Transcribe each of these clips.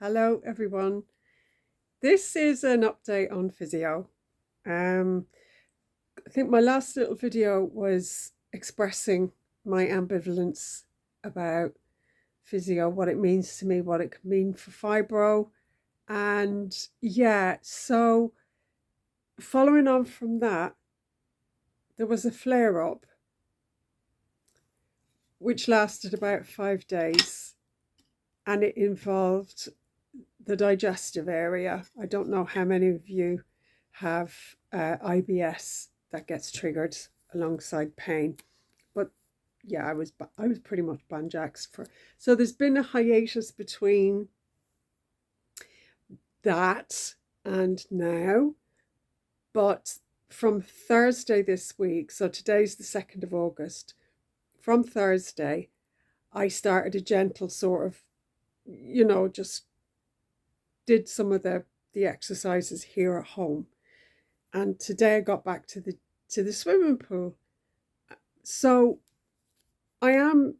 Hello everyone. This is an update on physio. Um, I think my last little video was expressing my ambivalence about physio, what it means to me, what it could mean for fibro. And yeah, so following on from that, there was a flare up which lasted about 5 days and it involved the digestive area. I don't know how many of you have IBS that gets triggered alongside pain, but yeah, I was pretty much banjaxed for. So there's been a hiatus between that and now, but from Thursday this week, so today's the 2nd of August, from Thursday, I started a gentle sort of, just did some of the exercises here at home. And today I got back to the swimming pool. So I am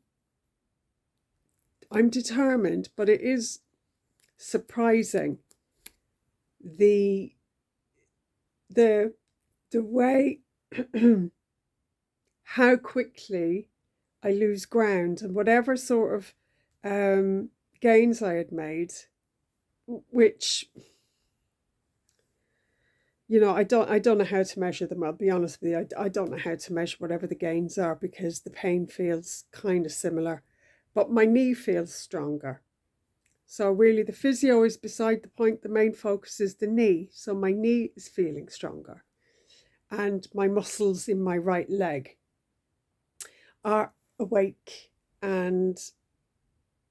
I'm determined, but it is surprising the the the way how quickly I lose ground and whatever sort of gains I had made, which I don't know how to measure them. I'll be honest with you. I don't know how to measure whatever the gains are because the pain feels kind of similar, but my knee feels stronger. So really the physio is beside the point. The main focus is the knee. So my knee is feeling stronger and my muscles in my right leg are awake and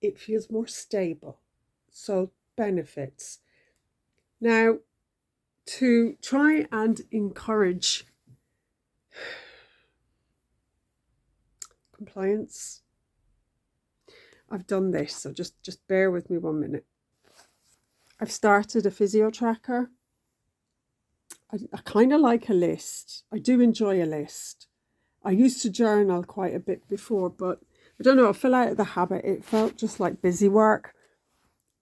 it feels more stable. So benefits. Now, to try and encourage compliance, I've done this, so just bear with me 1 minute. I've started a physio tracker. I kind of like a list. I do enjoy a list. I used to journal quite a bit before, but I don't know, I fell out of the habit. It felt just like busy work,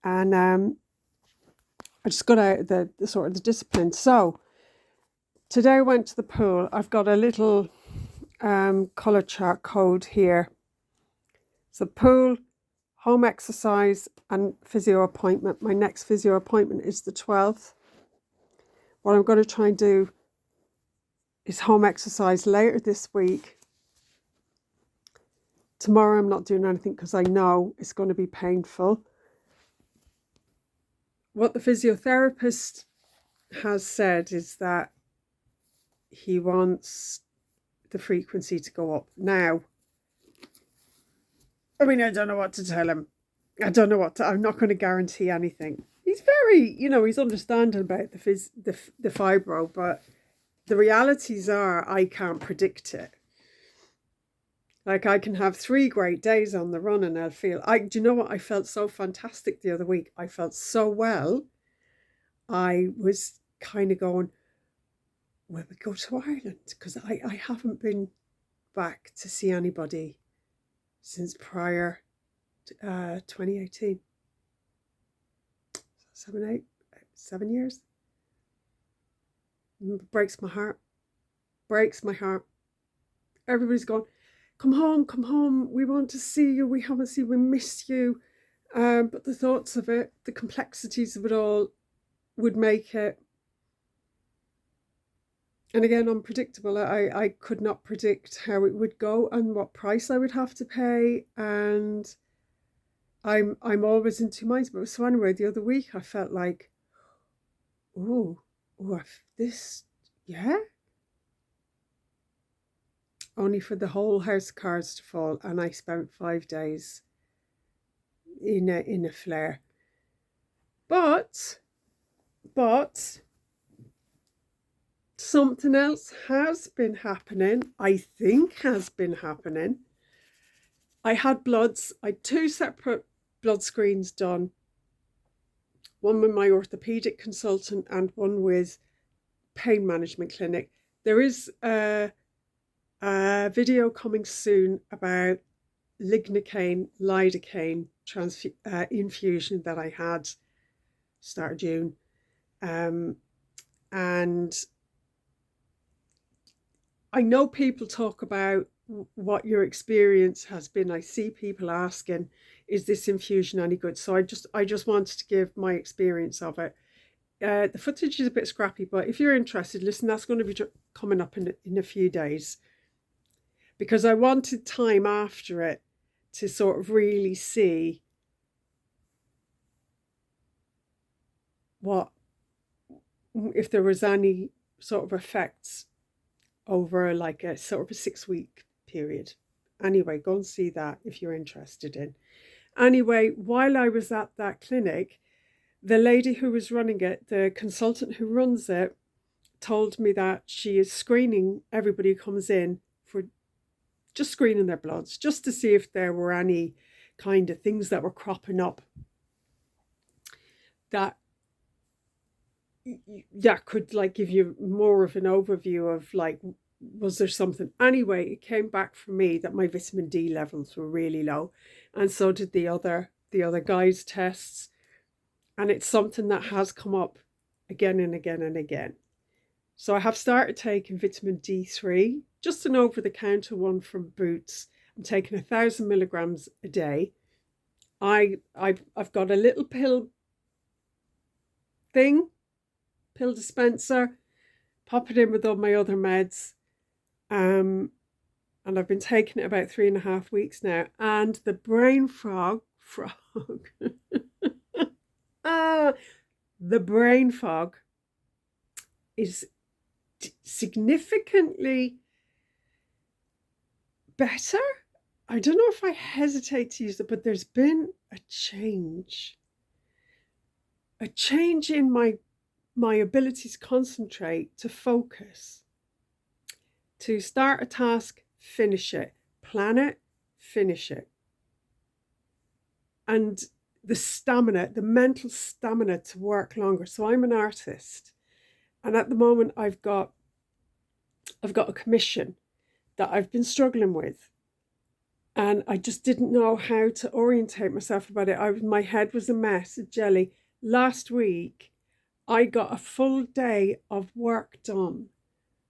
and I just got out of the sort of the discipline. So today I went to the pool. I've got a little colour chart code here. So pool, home exercise and physio appointment. My next physio appointment is the 12th. What I'm going to try and do is home exercise later this week. Tomorrow I'm not doing anything because I know it's going to be painful. What the physiotherapist has said is that he wants the frequency to go up. Now, I mean, I don't know what to tell him. I'm not going to guarantee anything. He's very, he's understanding about the fibro, but the realities are I can't predict it. Like I can have 3 great days on the run and I'll feel, do you know what? I felt so fantastic the other week. I felt so well. I was kind of going, will we go to Ireland? Because I haven't been back to see anybody since prior to 2018. 7 years. Breaks my heart. Breaks my heart. Everybody's gone, come home. We want to see you. We haven't seen you. We missed you. But the thoughts of it, the complexities of it all would make it, and again, unpredictable. I could not predict how it would go and what price I would have to pay. And I'm always in two minds. But so anyway, the other week I felt like, this, yeah. Only for the whole house of cards to fall, and I spent 5 days in a flare. But something else has been happening. I think has been happening. I had two separate blood screens done. One with my orthopedic consultant and one with pain management clinic. There is a video coming soon about lignocaine, lidocaine infusion that I had start of June. And I know people talk about what your experience has been. I see people asking, is this infusion any good? So I just wanted to give my experience of it. The footage is a bit scrappy, but if you're interested, listen, that's going to be coming up in a few days, because I wanted time after it to sort of really see what, if there was any sort of effects over like a sort of a 6-week period. Anyway, go and see that if you're interested in. Anyway, while I was at that clinic, the lady who was running it, the consultant who runs it, told me that she is screening everybody who comes in, for just screening their bloods, just to see if there were any kind of things that were cropping up that could like give you more of an overview of like, was there something. Anyway, it came back for me that my vitamin D levels were really low, and so did the other guys' tests, and it's something that has come up again and again and again. So I have started taking vitamin D3, just an over-the-counter one from Boots. I'm taking 1,000 milligrams a day. I've got a little pill dispenser, pop it in with all my other meds, and I've been taking it about 3.5 weeks now. And the brain fog, the brain fog is significantly better. I don't know if I hesitate to use it, but there's been a change in my ability to concentrate, to focus, to start a task, finish it, plan it, finish it. And the stamina, the mental stamina to work longer. So I'm an artist, and at the moment I've got a commission that I've been struggling with, and I just didn't know how to orientate myself about it. My head was a mess of jelly. Last week I got a full day of work done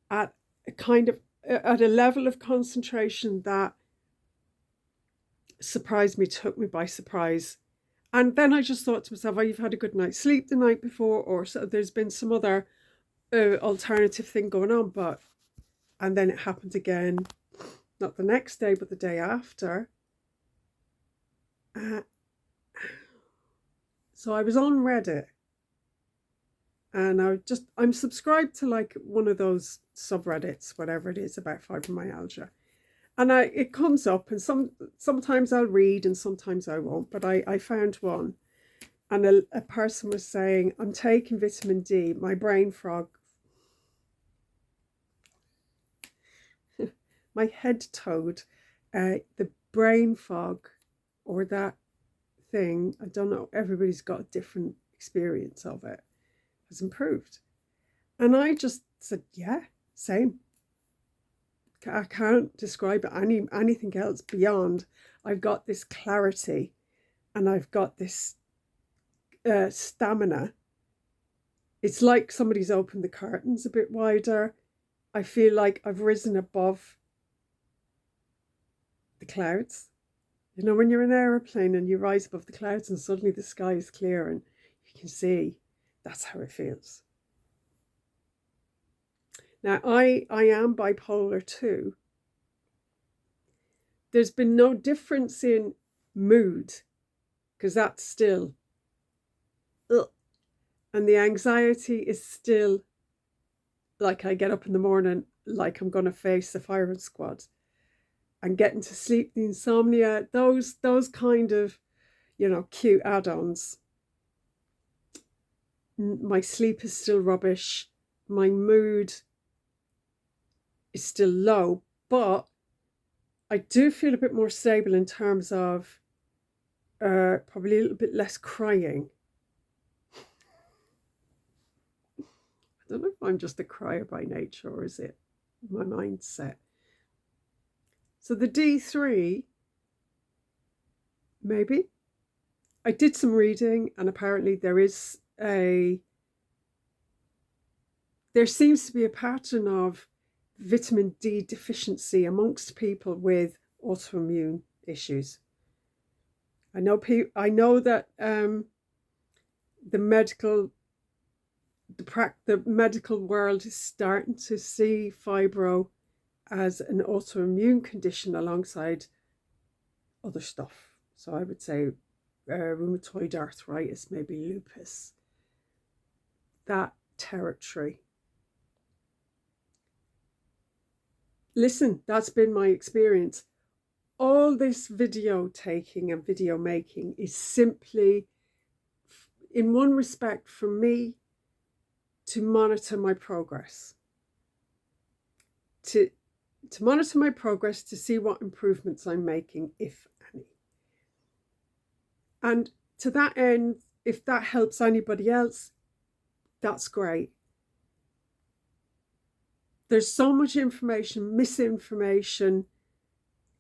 at a level of concentration that surprised me, took me by surprise. And then I just thought to myself, oh, you've had a good night's sleep the night before, or so there's been some other alternative thing going on. And then it happened again, not the next day, but the day after. So I was on Reddit, and I'm subscribed to like one of those subreddits, whatever it is, about fibromyalgia. And it comes up, and sometimes I'll read and sometimes I won't, but I found one, and a person was saying, I'm taking vitamin D, my brain fog, my head toad, the brain fog, or that thing, I don't know, everybody's got a different experience of it, has improved. And I just said, yeah, same. I can't describe anything else beyond I've got this clarity, and I've got this stamina. It's like somebody's opened the curtains a bit wider. I feel like I've risen above the clouds. You know, when you're in an aeroplane and you rise above the clouds and suddenly the sky is clear and you can see, that's how it feels. Now, I am bipolar too. There's been no difference in mood, because that's still, and the anxiety is still like, I get up in the morning like I'm going to face the firing squad, and getting to sleep, the insomnia, those kind of, cute add-ons. My sleep is still rubbish. My mood is still low, but I do feel a bit more stable in terms of probably a little bit less crying. I don't know if I'm just a crier by nature, or is it my mindset? So the D3, maybe. I did some reading, and apparently there is there seems to be a pattern of vitamin D deficiency amongst people with autoimmune issues. I know that the medical world is starting to see fibro as an autoimmune condition alongside other stuff. So I would say rheumatoid arthritis, maybe lupus, that territory. Listen, that's been my experience. All this video taking and video making is simply, in one respect, for me to monitor my progress. To monitor my progress, to see what improvements I'm making, if any. And to that end, if that helps anybody else, that's great. There's so much information, misinformation,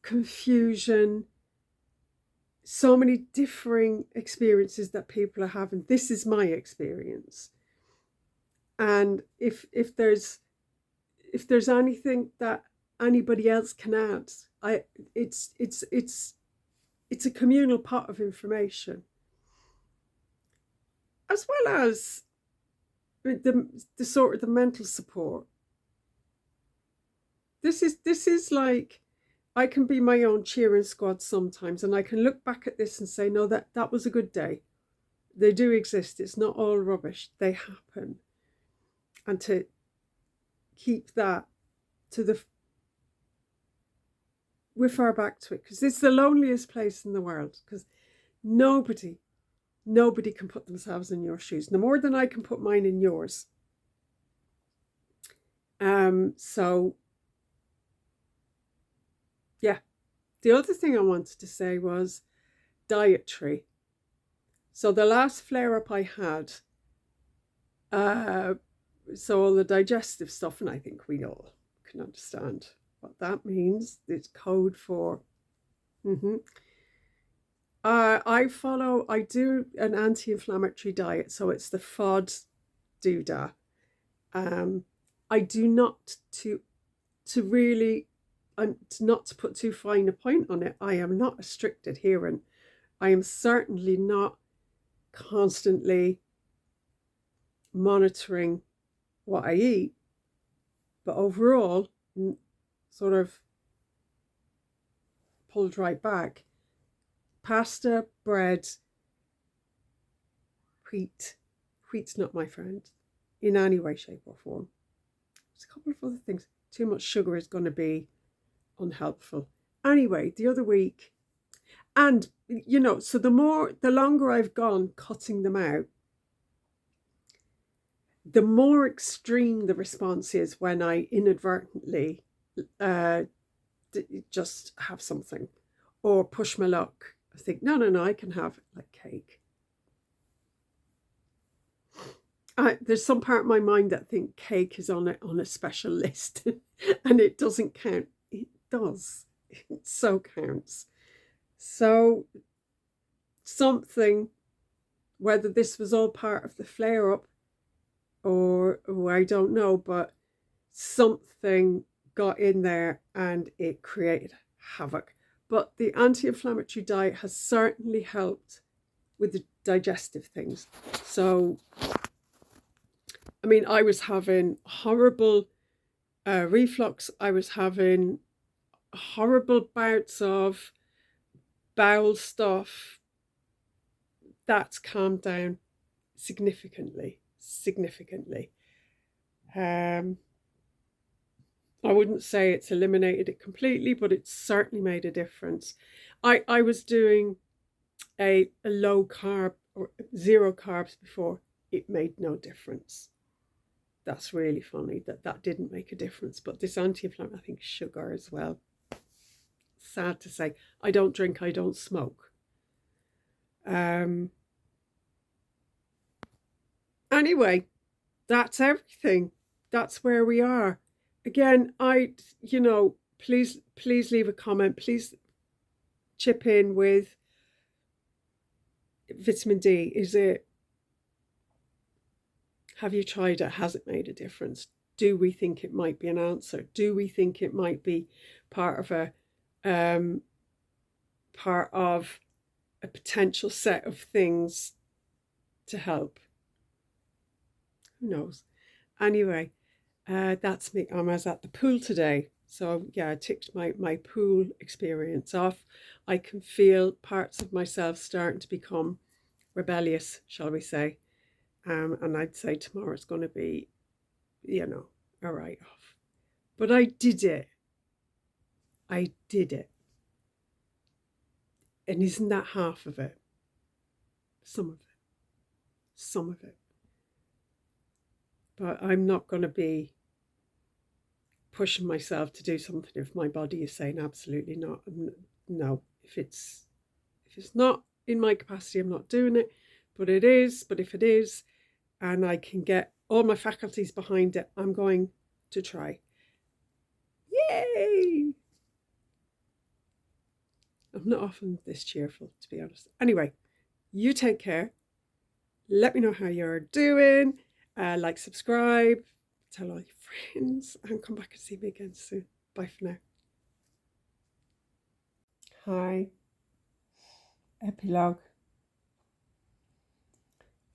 confusion, so many differing experiences that people are having. This is my experience. And if there's anything that anybody else can add, it's a communal pot of information, as well as the sort of the mental support. This is like, I can be my own cheering squad sometimes, and I can look back at this and say, no, that was a good day. They do exist. It's not all rubbish. They happen. And to keep that with our back to it, because it's the loneliest place in the world, because nobody can put themselves in your shoes, no more than I can put mine in yours. So yeah, the other thing I wanted to say was dietary. So the last flare-up I had, so all the digestive stuff, and I think we all can understand what that means. It's code for I do an anti-inflammatory diet, so it's the FODD-DODA. I do not to really, and not to put too fine a point on it, I am not a strict adherent. I am certainly not constantly monitoring what I eat, but overall, sort of pulled right back. Pasta, bread, wheat's not my friend in any way, shape or form. There's a couple of other things. Too much sugar is going to be unhelpful. Anyway, the other week, and so the longer I've gone cutting them out, the more extreme the response is when I inadvertently just have something or push my luck. I think, no, I can have like cake. There's some part of my mind that think cake is on a special list and it doesn't count. It does. It so counts. So something, whether this was all part of the flare-up or I don't know, but something got in there and it created havoc. But the anti-inflammatory diet has certainly helped with the digestive things. So, I mean, I was having horrible reflux. I was having horrible bouts of bowel stuff. That's calmed down significantly. I wouldn't say it's eliminated it completely, but it's certainly made a difference. I was doing a low carb or zero carbs before. It made no difference. That's really funny that didn't make a difference. But this anti-inflammatory, I think sugar as well. Sad to say, I don't drink, I don't smoke. Anyway, that's everything. That's where we are. Again, please leave a comment. Please chip in with vitamin D. Is it Have you tried it? Has it made a difference? Do we think it might be an answer? Do we think it might be part of a potential set of things to help? Who knows? Anyway, that's me. I was at the pool today. So yeah, I ticked my pool experience off. I can feel parts of myself starting to become rebellious, shall we say. And I'd say tomorrow it's going to be, a write-off. But I did it. I did it. And isn't that half of it? Some of it. Some of it. But I'm not going to be pushing myself to do something if my body is saying absolutely not. No, if it's not in my capacity, I'm not doing it. But if it is, and I can get all my faculties behind it, I'm going to try. Yay! I'm not often this cheerful, to be honest. Anyway, you take care. Let me know how you're doing. Like, subscribe, tell all your friends, and come back and see me again soon. Bye for now. Hi. Epilogue.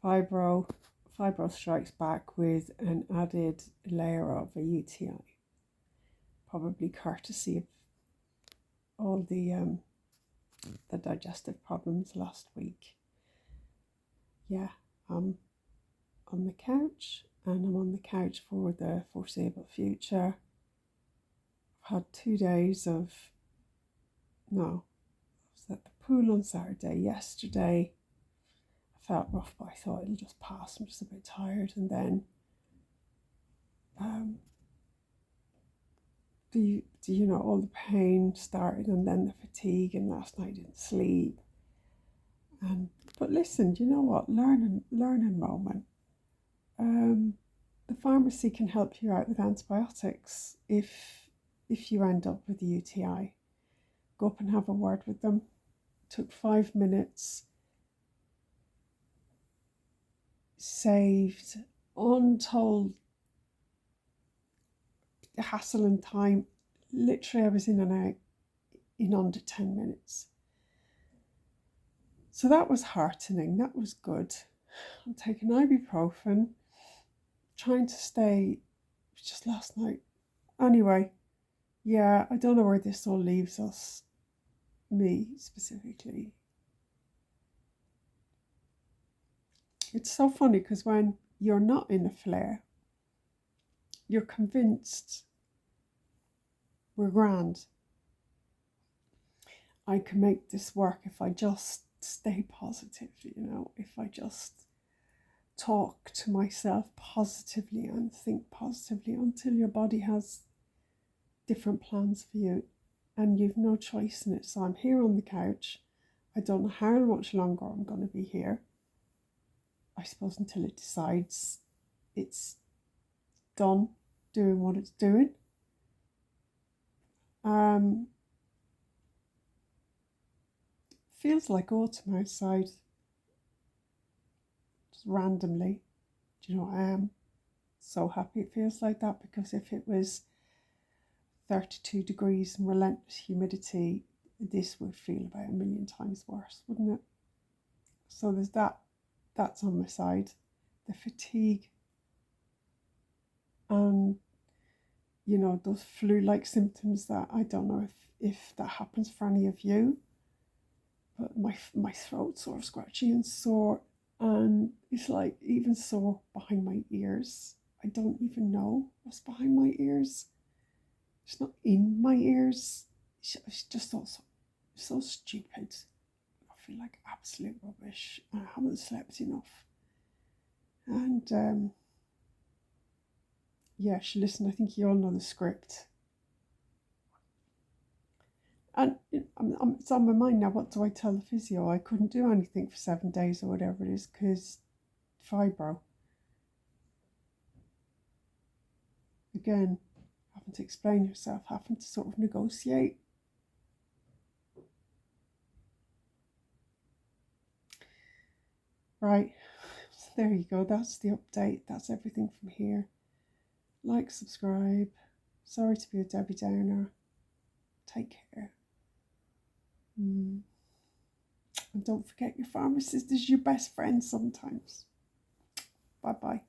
Fibro strikes back with an added layer of a UTI, probably courtesy of all the digestive problems last week. Yeah, I'm on the couch, and I'm on the couch for the foreseeable future. I've had 2 days of, I was at the pool on Saturday. Yesterday I felt rough, but I thought it'll just pass. I'm just a bit tired. And then all the pain started, and then the fatigue, and last night I didn't sleep. But listen, you know what? Learning moment. The pharmacy can help you out with antibiotics if you end up with a UTI. Go up and have a word with them. It took 5 minutes. Saved untold hassle and time. Literally, I was in and out in under 10 minutes. So that was heartening. That was good. I'm taking ibuprofen, trying to stay, just last night. Anyway, yeah, I don't know where this all leaves us, me specifically. It's so funny because when you're not in a flare, you're convinced we're grand. I can make this work if I just stay positive, if I just talk to myself positively and think positively, until your body has different plans for you and you've no choice in it. So I'm here on the couch. I don't know how much longer I'm going to be here. I suppose until it decides it's done doing what it's doing. Feels like autumn outside, just randomly. Do you know what? I am so happy it feels like that, because if it was 32 degrees and relentless humidity, this would feel about 1,000,000 times worse, wouldn't it? So there's that's on my side. The fatigue and those flu-like symptoms that I don't know if that happens for any of you, but my throat's sort of scratchy and sore, and it's like even sore behind my ears. I don't even know what's behind my ears. It's not in my ears. It's just also so stupid. I feel like absolute rubbish. I haven't slept enough. And listen, I think you all know the script. And it's on my mind now. What do I tell the physio? I couldn't do anything for 7 days or whatever it is because fibro. Again, having to explain yourself, having to sort of negotiate. Right, there you go. That's the update. That's everything from here. Like, subscribe. Sorry to be a Debbie Downer. Take care. And don't forget your pharmacist is your best friend sometimes. Bye-bye.